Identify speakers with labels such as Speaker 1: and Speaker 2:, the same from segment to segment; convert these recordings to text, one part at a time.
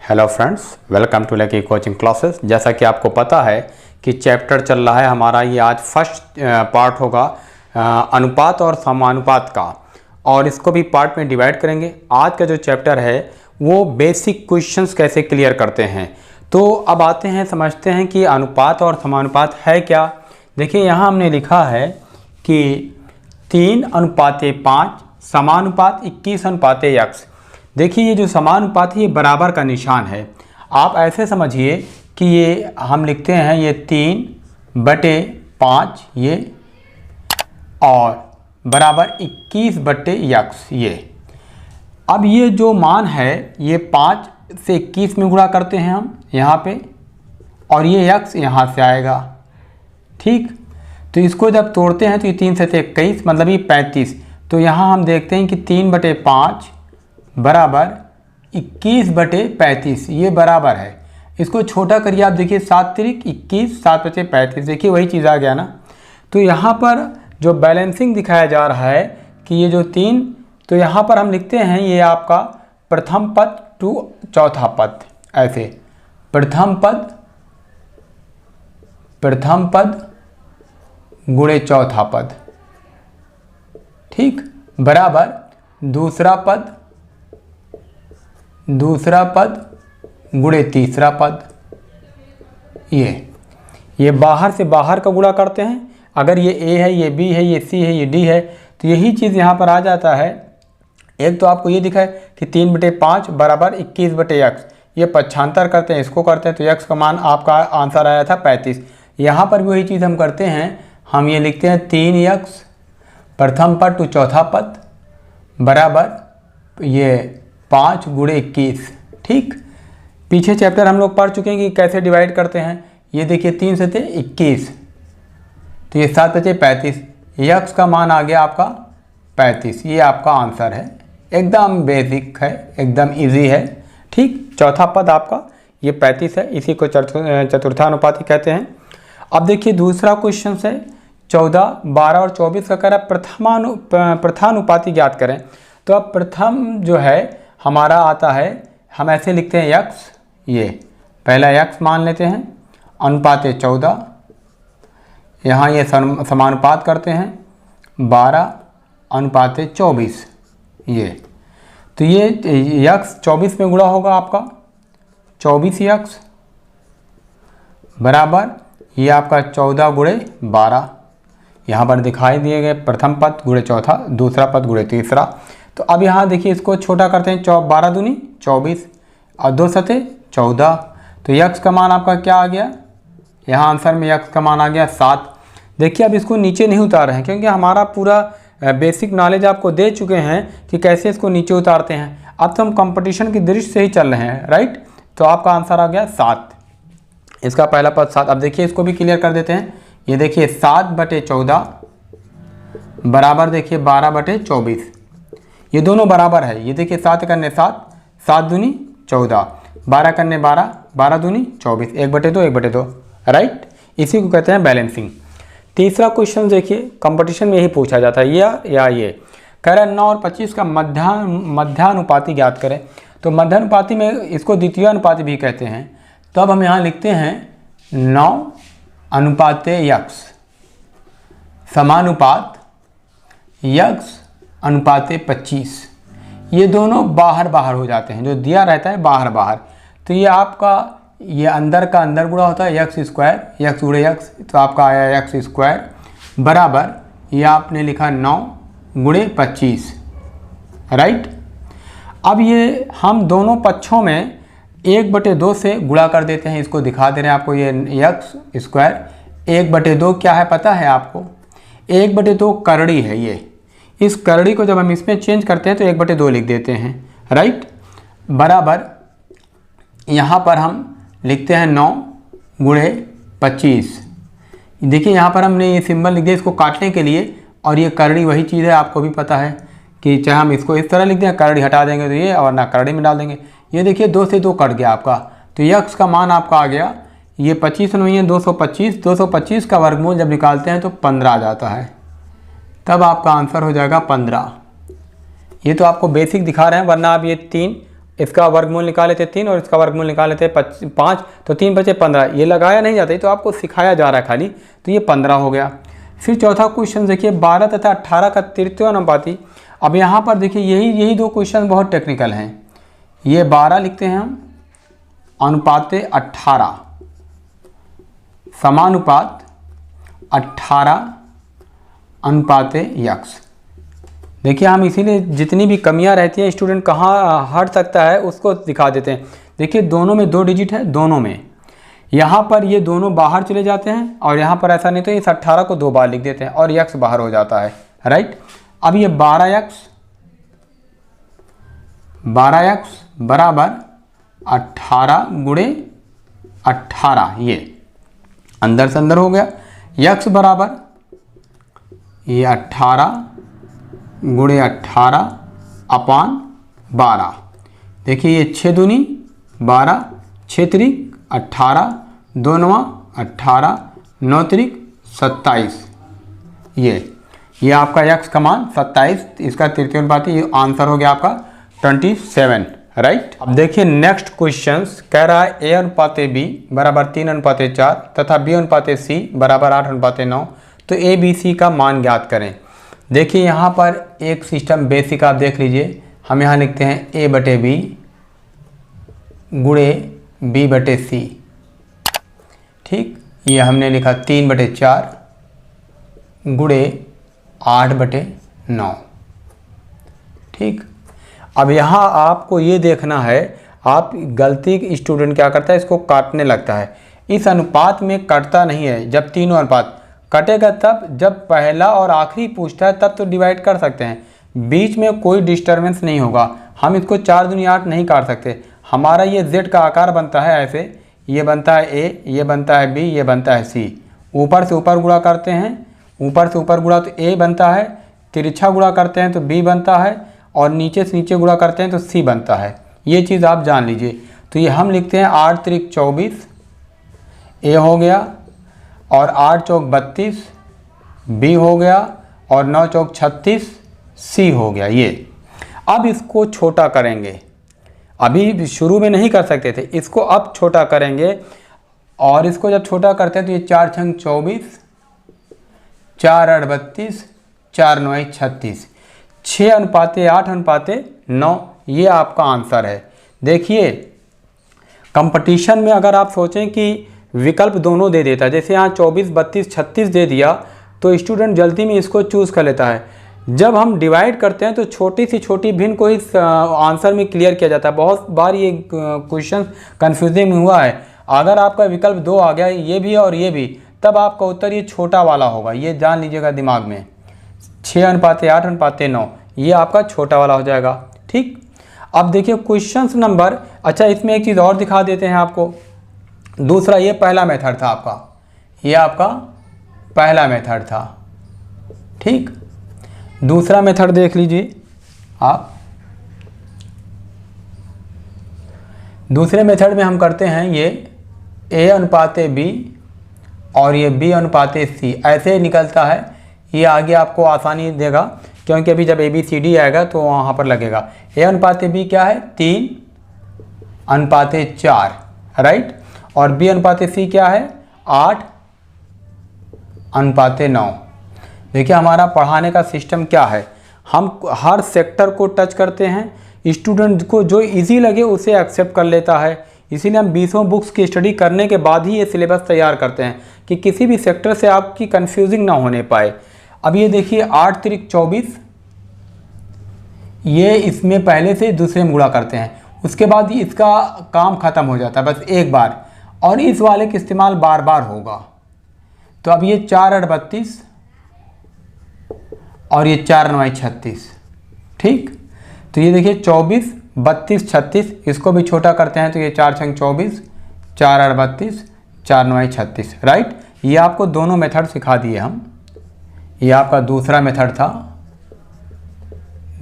Speaker 1: Hello friends, welcome to lucky coaching classes. जैसा कि आपको पता है कि चैप्टर चल रहा है हमारा, ये आज फर्स्ट पार्ट होगा अनुपात और समानुपात का, और इसको भी पार्ट में डिवाइड करेंगे। आज का जो चैप्टर है वो बेसिक क्वेश्चंस कैसे क्लियर करते हैं। तो अब आते हैं, समझते हैं कि अनुपात और समानुपात है क्या। देखिए यहाँ हमने लिखा है कि 3:5 समानुपात 21:x। देखिए ये जो समानुपात है ये बराबर का निशान है। आप ऐसे समझिए कि ये हम लिखते हैं ये 3/5 ये और बराबर 21/x ये। अब ये जो मान है ये 5 से 21 में गुणा करते हैं हम यहाँ पे, और ये x यहाँ से आएगा, ठीक। तो इसको जब तोड़ते हैं तो ये 3 से 21 मतलब ये 35। तो यहाँ हम देखते हैं कि 3/5 बराबर 21/35 ये बराबर है। इसको छोटा करिए आप, देखिए 7 त्रिक 21, 7/35, देखिए वही चीज़ आ गया ना। तो यहाँ पर जो बैलेंसिंग दिखाया जा रहा है कि ये जो 3, तो यहाँ पर हम लिखते हैं ये आपका प्रथम पद टू चौथा पद, ऐसे प्रथम पद गुणे चौथा पद, ठीक, बराबर दूसरा पद गुणे तीसरा पद। ये बाहर से बाहर का गुणा करते हैं। अगर ये a है, ये b है, ये c है, ये d है, तो यही चीज़ यहाँ पर आ जाता है। एक तो आपको ये दिखा है कि 3/5 बराबर 21/x, ये पक्षांतर करते हैं, इसको करते हैं, तो x का मान आपका आंसर आया था 35। यहाँ पर भी वही चीज़ हम करते हैं, हम ये लिखते हैं 3x प्रथम पद टू चौथा पद बराबर ये 5 गुणे 21, ठीक। पीछे चैप्टर हम लोग पढ़ चुके हैं कि कैसे डिवाइड करते हैं। ये देखिए 3 से 21, तो ये 7/35, x का मान आ गया आपका 35। ये आपका आंसर है, एकदम बेसिक है, एकदम इजी है, ठीक। चौथा पद आपका ये 35 है, इसी को चतुर्थानुपाती कहते हैं। अब देखिए दूसरा क्वेश्चन है 14, 12 और 24 का कह रहा है प्रथानुपाती ज्ञात करें। तो अब प्रथम जो है हमारा आता है, हम ऐसे लिखते हैं x, ये पहला x मान लेते हैं, अनुपात 14, यहाँ ये समानुपात करते हैं 12:24 ये। तो ये x 24 में गुणा होगा आपका 24x बराबर ये आपका 14 गुणे 12, यहाँ पर दिखाई दिए गए प्रथम पद गुणे चौथा, दूसरा पद गुणे तीसरा। तो अब यहाँ देखिए इसको छोटा करते हैं, 12 दूनी 24 और 2 सते 14। तो x का मान आपका क्या आ गया, यहाँ आंसर में x का मान आ गया 7। देखिए अब इसको नीचे नहीं उतार रहे हैं क्योंकि हमारा पूरा बेसिक नॉलेज आपको दे चुके हैं कि कैसे इसको नीचे उतारते हैं। अब तो हम कंपटीशन की दृष्टि से ही चल रहे हैं, राइट। तो आपका आंसर आ गया 7, इसका पहला पद 7। अब देखिए इसको भी क्लियर कर देते हैं। ये देखिए 7/14 बराबर देखिए 12/24, ये दोनों बराबर है। ये देखिए 7 करने 7, 7 दूनी 14, 12 करने 12, 12 दूनी 24, 1/2, 1/2, राइट। इसी को कहते हैं बैलेंसिंग। तीसरा क्वेश्चन देखिए कंपटीशन में यही पूछा जाता है, ये कह रहा है 9 और 25 का मध्यानुपाती ज्ञात करें। तो मध्यानुपाती में इसको द्वितीय अनुपाती भी कहते हैं। तो अब हम यहाँ लिखते हैं 9:x समानुपात x अनुपात 25। ये दोनों बाहर बाहर हो जाते हैं, जो दिया रहता है बाहर बाहर। तो ये आपका ये अंदर का अंदर गुणा होता है x स्क्वायर, x गुणे x, तो आपका आया x स्क्वायर बराबर ये आपने लिखा 9 गुणे 25, राइट। अब ये हम दोनों पक्षों में 1/2 से गुणा कर देते हैं, इसको दिखा दे रहे हैं आपको। ये x स्क्वायर 1/2 क्या है पता है आपको, 1/2 करड़ी है। ये इस करड़ी को जब हम इसमें चेंज करते हैं तो 1/2 लिख देते हैं, राइट, बराबर यहाँ पर हम लिखते हैं 9 गुणे 25। देखिए यहाँ पर हमने ये सिंबल लिख दिया इसको काटने के लिए, और ये करड़ी वही चीज़ है, आपको भी पता है कि चाहे हम इसको इस तरह लिख दें, करड़ी हटा देंगे तो ये, और ना करड़ी में डाल देंगे। ये देखिए 2 से 2 कट गया आपका, तो x का मान आपका आ गया, ये 25 नहीं है 225, 225 का वर्गमूल जब निकालते हैं तो 15 आ जाता है, तब आपका आंसर हो जाएगा 15। ये तो आपको बेसिक दिखा रहे हैं, वरना आप ये 3 इसका वर्गमूल निकाले थे 3 और इसका वर्गमूल निकाले थे 5, तो 3 बचे 15। ये लगाया नहीं जाता, तो आपको सिखाया जा रहा है खाली, तो ये 15 हो गया। फिर चौथा क्वेश्चन देखिए 12 तथा 18 का तृतीय अनुपाती। अब यहाँ पर देखिए यही दो क्वेश्चन बहुत टेक्निकल हैं। ये 12 लिखते हैं हम अनुपाते 18, समानुपात 18 अनुपाते यक्स। देखिए हम इसीलिए जितनी भी कमियां रहती हैं स्टूडेंट कहाँ हट सकता है उसको दिखा देते हैं। देखिए दोनों में 2 डिजिट है, दोनों में यहाँ पर ये दोनों बाहर चले जाते हैं और यहाँ पर ऐसा नहीं, तो इस 18 को 2 बार लिख देते हैं और यक्स बाहर हो जाता है, राइट। अब ये 12x बराबर 18 गुणे 18, ये अंदर से अंदर हो गया। यक्स बराबर ये 18 गुणे 18 अपान 12। देखिए ये 6 दूनी 12, 6 त्रिक 18, 2 नवा 18, 9 त्रिक 27। ये आपका यक्स का मान 27, इसका तृतीय अनुपाती, ये आंसर हो गया आपका 27, राइट। अब देखिए नेक्स्ट क्वेश्चन कह रहा है ए अनुपाते बी बराबर 3:4 तथा बी अनुपाते सी बराबर 8:9, तो ए बी सी का मान ज्ञात करें। देखिए यहाँ पर एक सिस्टम बेसिक आप देख लीजिए, हम यहाँ लिखते हैं ए बटे बी गुणे बी बटे सी, ठीक। ये हमने लिखा 3/4 गुणे 8/9, ठीक। अब यहाँ आपको ये देखना है, आप गलती स्टूडेंट क्या करता है, इसको काटने लगता है। इस अनुपात में कटता नहीं है, जब तीनों अनुपात कटेगा तब, जब पहला और आखिरी पूछता है तब तो डिवाइड कर सकते हैं, बीच में कोई डिस्टर्बेंस नहीं होगा। हम इसको 4 दूनी 8 नहीं काट सकते। हमारा ये z का आकार बनता है ऐसे, ये बनता है a, ये बनता है b, ये बनता है c। ऊपर से ऊपर गुणा करते हैं, ऊपर से ऊपर गुणा तो a बनता है, तिरछा गुणा करते हैं तो b बनता है, और नीचे से नीचे गुणा करते हैं तो c बनता है। ये चीज़ आप जान लीजिए। तो ये हम लिखते हैं 8 त्रिक 24 a हो गया, और 8 चौक 32 b हो गया, और 9 चौक 36 c हो गया। ये अब इसको छोटा करेंगे, अभी शुरू में नहीं कर सकते थे, इसको अब छोटा करेंगे। और इसको जब छोटा करते हैं तो ये 4 छंग 24, 4 8 32, 4 9 36, 6:8:9, ये आपका आंसर है। देखिए कंपटीशन में अगर आप सोचें कि विकल्प दोनों दे देता है, जैसे यहाँ 24 32 36 दे दिया, तो स्टूडेंट जल्दी में इसको चूज़ कर लेता है। जब हम डिवाइड करते हैं तो छोटी सी छोटी भिन्न को इस आंसर में क्लियर किया जाता है। बहुत बार ये क्वेश्चन कन्फ्यूजिंग हुआ है। अगर आपका विकल्प 2 आ गया, ये भी और ये भी, तब आपका उत्तर ये छोटा वाला होगा, ये जान लीजिएगा दिमाग में। 6:8:9 ये आपका छोटा वाला हो जाएगा, ठीक। अब देखिए क्वेश्चन नंबर, अच्छा इसमें एक चीज़ और दिखा देते हैं आपको। दूसरा, ये पहला मेथड था आपका, ये आपका पहला मेथड था, ठीक। दूसरा मेथड देख लीजिए आप। दूसरे मेथड में हम करते हैं ये a/b और ये b/c, ऐसे निकलता है। ये आगे आपको आसानी देगा, क्योंकि अभी जब ABCD आएगा तो वहाँ पर लगेगा। a/b क्या है, 3:4, राइट। और b/c क्या है, 8:9। देखिए हमारा पढ़ाने का सिस्टम क्या है, हम हर सेक्टर को टच करते हैं। स्टूडेंट को जो इजी लगे उसे एक्सेप्ट कर लेता है। इसीलिए हम 20 बुक्स की स्टडी करने के बाद ही ये सिलेबस तैयार करते हैं कि किसी भी सेक्टर से आपकी कंफ्यूजिंग ना होने पाए। अब ये देखिए 8 त्रिक 24, ये इसमें पहले से दूसरे में गुणा करते हैं, उसके बाद इसका काम ख़त्म हो जाता है बस एक बार, और इस वाले का इस्तेमाल बार बार होगा। तो अब ये 4/32 और ये 4×9=36, ठीक। तो ये देखिए 24 32 36, इसको भी छोटा करते हैं तो ये 4×24, 4×32, 4×9=36, राइट। ये आपको दोनों मेथड सिखा दिए हम। ये आपका दूसरा मेथड था,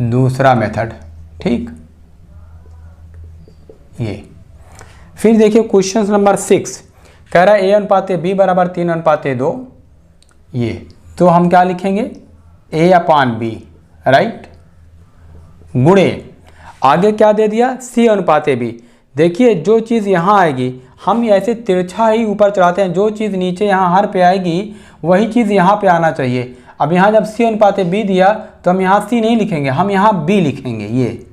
Speaker 1: दूसरा मेथड, ठीक। ये फिर देखिए क्वेश्चन नंबर 6 कह रहा है a/b बराबर 3:2। ये तो हम क्या लिखेंगे, a/b, राइट, गुणे। आगे क्या दे दिया, C अनुपात AB। देखिए जो चीज़ यहाँ आएगी हम ऐसे तिरछा ही ऊपर चढ़ाते हैं, जो चीज़ नीचे यहाँ हर पे आएगी वही चीज़ यहाँ पे आना चाहिए। अब यहाँ जब C अनुपात B दिया तो हम यहाँ C नहीं लिखेंगे, हम यहाँ B लिखेंगे। ये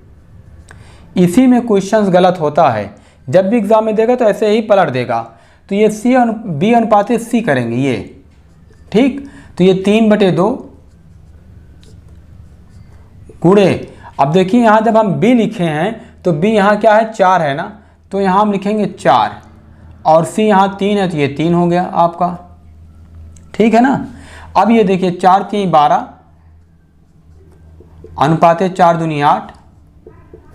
Speaker 1: इसी में क्वेश्चंस गलत होता है, जब भी एग्जाम में देगा तो ऐसे ही पलट देगा। तो ये B अनुपात C करेंगे ये, ठीक। तो ये 3/2 गुणे, अब देखिए यहाँ जब हम B लिखे हैं तो B यहाँ क्या है 4 है ना, तो यहाँ हम लिखेंगे 4 और C यहाँ 3 है तो ये 3 हो गया आपका, ठीक है ना। अब ये देखिए 4 3 12 अनुपात 4 दूनी 8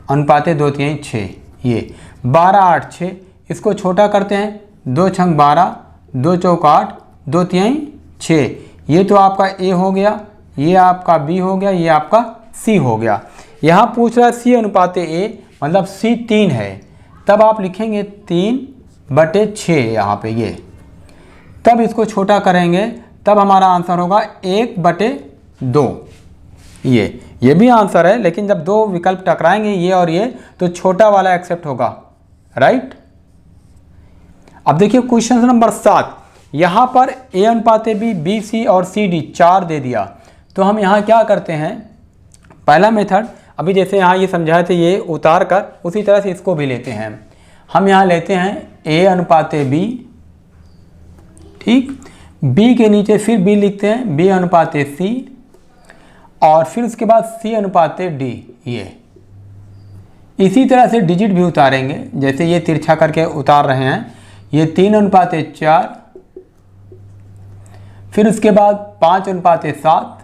Speaker 1: अनुपात 2 3 6, ये 12 8 6, इसको छोटा करते हैं, 2 छंग 12 2 चौक 8 2 3 6, ये तो आपका A हो गया, ये आपका B हो गया, ये आपका C हो गया। यहाँ पूछ रहा है C अनुपात A, मतलब C 3 है, तब आप लिखेंगे 3/6 यहाँ पे ये, तब इसको छोटा करेंगे तब हमारा आंसर होगा 1/2। ये भी आंसर है, लेकिन जब दो विकल्प टकराएंगे ये और ये तो छोटा वाला एक्सेप्ट होगा, राइट। अब देखिए क्वेश्चन नंबर 7, यहाँ पर A अनुपात B, B C और C D 4 दे दिया, तो हम यहाँ क्या करते हैं, पहला मेथड अभी जैसे यहाँ ये समझाए थे ये उतार कर उसी तरह से इसको भी लेते हैं। हम यहाँ लेते हैं A अनुपात B, ठीक, B के नीचे फिर B लिखते हैं B अनुपात C और फिर उसके बाद C अनुपात D। ये इसी तरह से डिजिट भी उतारेंगे, जैसे ये तिरछा करके उतार रहे हैं, ये 3 अनुपात 4, फिर उसके बाद 5 अनुपात 7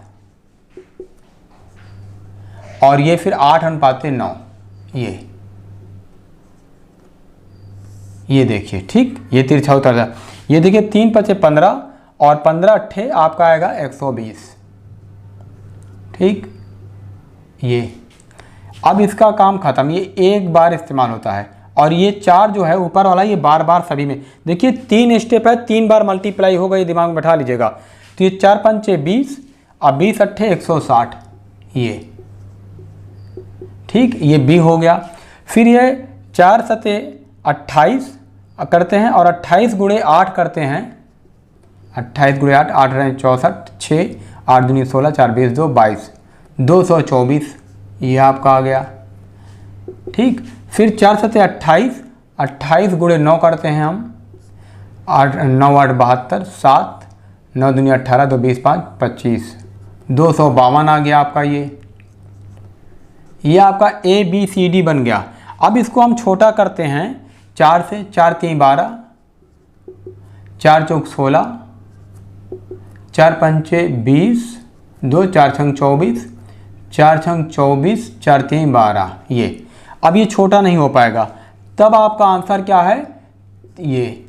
Speaker 1: और ये फिर 8 अनुपात 9। ये देखिए, ठीक, ये तिरछा उतर जाए। ये देखिए 3 5 15 और 15 8 आपका आएगा 120, ठीक। ये अब इसका काम खत्म, ये एक बार इस्तेमाल होता है और ये 4 जो है ऊपर वाला ये बार बार सभी में, देखिए 3 स्टेप है, 3 बार मल्टीप्लाई होगा, ये दिमाग में बैठा लीजिएगा। तो ये 4 5 20 और 20 8 160, ये ठीक, ये B हो गया। फिर ये 4 7 28 करते हैं और 28 गुणे 8 करते हैं, 28 गुणे 8 8 रहे 64 6 8 दूनी 16 4 20 2 22 224, ये आपका आ गया, ठीक। फिर 4 7 28 28 गुणे 9 करते हैं हम, 8 9 8 72 7 9 दूनी 18 2 20 5 25 252 आ गया आपका। ये आपका A B C D बन गया। अब इसको हम छोटा करते हैं 4 से, 4 3 12 4 चौक 16 4 5 20 2 4 छंग 24 4 छंग 24 4 3 12। ये अब ये छोटा नहीं हो पाएगा, तब आपका आंसर क्या है, ये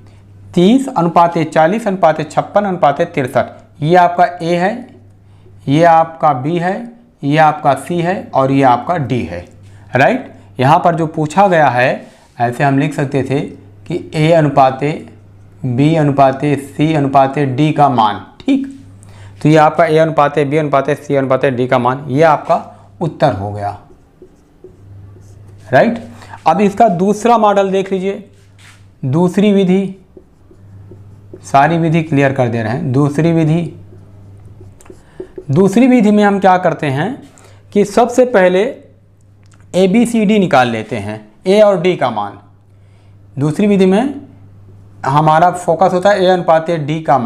Speaker 1: 30 अनुपात 40 अनुपात 56 अनुपात 63। ये आपका A है, ये आपका B है, ये आपका C है और ये आपका D है, राइट। यहाँ पर जो पूछा गया है ऐसे हम लिख सकते थे कि A अनुपात B अनुपात C अनुपात D का मान, ठीक। तो ये आपका A अनुपात B अनुपात C अनुपात D का मान, ये आपका उत्तर हो गया, राइट। अब इसका दूसरा मॉडल देख लीजिए, दूसरी विधि, सारी विधि क्लियर कर दे रहे हैं। दूसरी विधि में हम क्या करते हैं कि सबसे पहले A B C D निकाल लेते हैं, A और D का मान। दूसरी विधि में हमारा फोकस होता है A अनुपात D का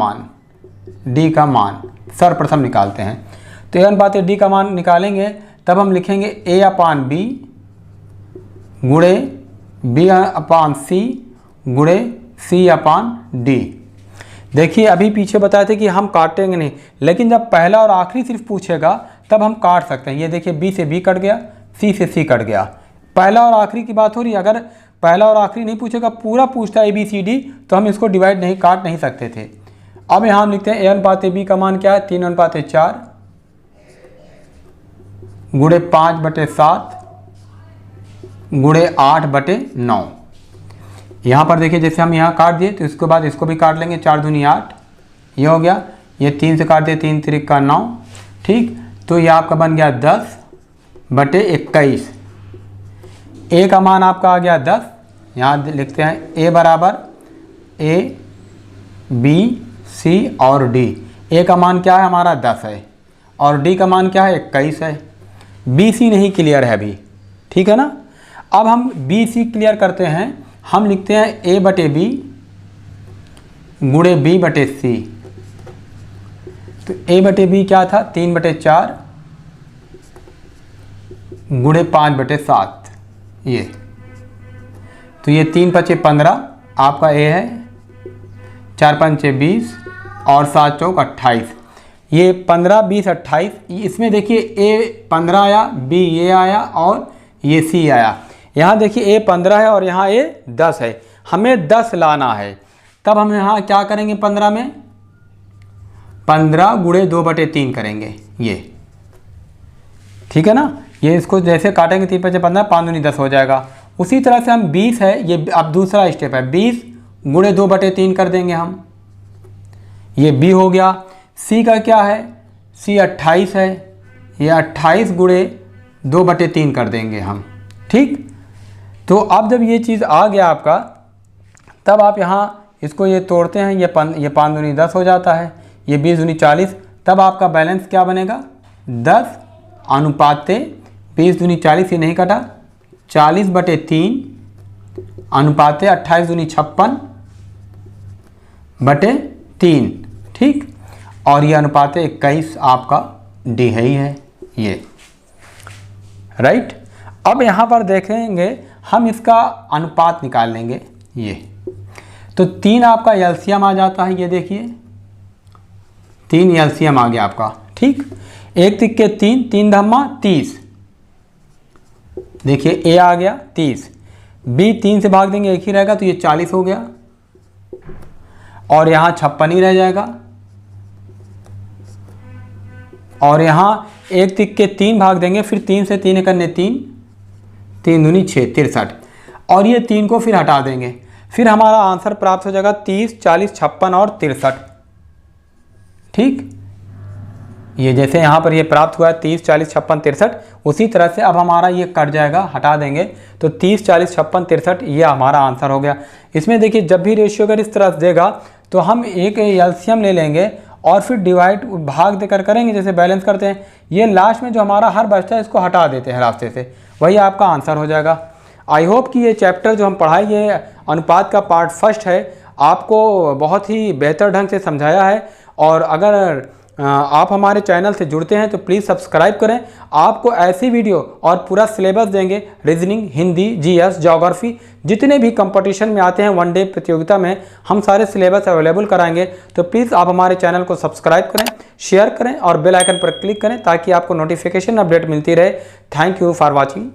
Speaker 1: मान, सर्वप्रथम निकालते हैं। तो A अनुपात D का मान निकालेंगे तब हम लिखेंगे A अपान B गुणे B अपान C गुणे C अपान D। देखिए अभी पीछे बताए थे कि हम काटेंगे नहीं, लेकिन जब पहला और आखिरी सिर्फ पूछेगा तब हम काट सकते हैं। ये देखिए B से B कट गया, C से C कट गया, पहला और आखिरी की बात हो रही है। अगर पहला और आखिरी नहीं पूछेगा, पूरा पूछता है A B C D, तो हम इसको डिवाइड नहीं, काट नहीं सकते थे। अब यहाँ हम लिखते हैं A अनुपात B का मान क्या है, 3 अनुपात 4 गुणे 5/7 गुणे 8/9। यहाँ पर देखिए जैसे हम यहाँ काट दिए तो इसके बाद इसको भी काट लेंगे, 4 दूनी 8, ये हो गया। ये 3 से काट दिए, 3 3 का 9, ठीक। तो ये आपका बन गया 10/21। ए का मान आपका आ गया 10, यहाँ लिखते हैं ए बराबर ए बी सी और डी। ए का मान क्या है हमारा 10 है और डी का मान क्या है 21 है। बी सी नहीं क्लियर है अभी, ठीक है ना। अब हम बी सी क्लियर करते हैं, हम लिखते हैं ए बटे बी गुणे बी बटे सी। तो ए बटे बी क्या था 3/4 गुणे 5/7 ये। तो ये 3×5 15 आपका ए है, 4×5 20 और 7×4 28। ये 15 20 28, इसमें देखिए ए 15 आया, बी ये आया और ये सी आया। यहाँ देखिए ए 15 है और यहाँ ए 10 है, हमें 10 लाना है। तब हम यहाँ क्या करेंगे 15 में 15 गुणे 2/3 करेंगे ये, ठीक है ना। ये इसको जैसे काटेंगे 3×5 5 दूनी 10 हो जाएगा। उसी तरह से हम 20 है, ये अब दूसरा स्टेप है, 20 गुणे 2/3 कर देंगे हम, ये बी हो गया। सी का क्या है, सी 28 है, ये 28 गुणे 2/3 कर देंगे हम, ठीक। तो अब जब ये चीज़ आ गया आपका, तब आप यहाँ इसको ये तोड़ते हैं, ये 5 दूनी 10 हो जाता है, ये 20 दूनी 40। तब आपका बैलेंस क्या बनेगा 10 अनुपाते 20 दूनी 40, ये नहीं कटा, 40/3 अनुपाते 28 दूनी 56/3, ठीक। और ये अनुपाते 21 आपका डी है ही है ये, राइट। अब यहाँ पर देखेंगे हम इसका अनुपात निकाल लेंगे ये। तो 3 आपका एलसीएम आ जाता है, ये देखिए 3 एलसीएम आ गया आपका, ठीक। 1 तिक्के 3, 3 धम्मा 30, देखिए ए आ गया 30, बी 3 से भाग देंगे 1 ही रहेगा तो ये 40 हो गया और यहाँ 56 ही रह जाएगा। और यहाँ 1 तिक्के 3 भाग देंगे, फिर 3 से 3 करने 3, 3 दूनी 6 63 और ये 3 को फिर हटा देंगे, फिर हमारा आंसर प्राप्त हो जाएगा 30 40 56 और 63, ठीक। ये जैसे यहाँ पर ये प्राप्त हुआ है 30 40 56 63, उसी तरह से अब हमारा ये कट जाएगा, हटा देंगे तो 30 40 56 63 ये हमारा आंसर हो गया। इसमें देखिए जब भी रेशियो अगर इस तरह से देगा तो हम एक एलसीएम ले लेंगे और फिर डिवाइड भाग देकर करेंगे, जैसे बैलेंस करते हैं। ये लास्ट में जो हमारा हर बचता है इसको हटा देते हैं रास्ते से, वही आपका आंसर हो जाएगा। आई होप कि ये चैप्टर जो हम पढ़ाई, ये अनुपात का पार्ट फर्स्ट है, आपको बहुत ही बेहतर ढंग से समझाया है। और अगर आप हमारे चैनल से जुड़ते हैं तो प्लीज़ सब्सक्राइब करें, आपको ऐसी वीडियो और पूरा सिलेबस देंगे, रीजनिंग, हिंदी, जीएस, ज्योग्राफी, जितने भी कंपटीशन में आते हैं वन डे प्रतियोगिता में, हम सारे सिलेबस अवेलेबल कराएंगे। तो प्लीज़ आप हमारे चैनल को सब्सक्राइब करें, शेयर करें और बेल आइकन पर क्लिक करें ताकि आपको नोटिफिकेशन अपडेट मिलती रहे। Thank you for watching.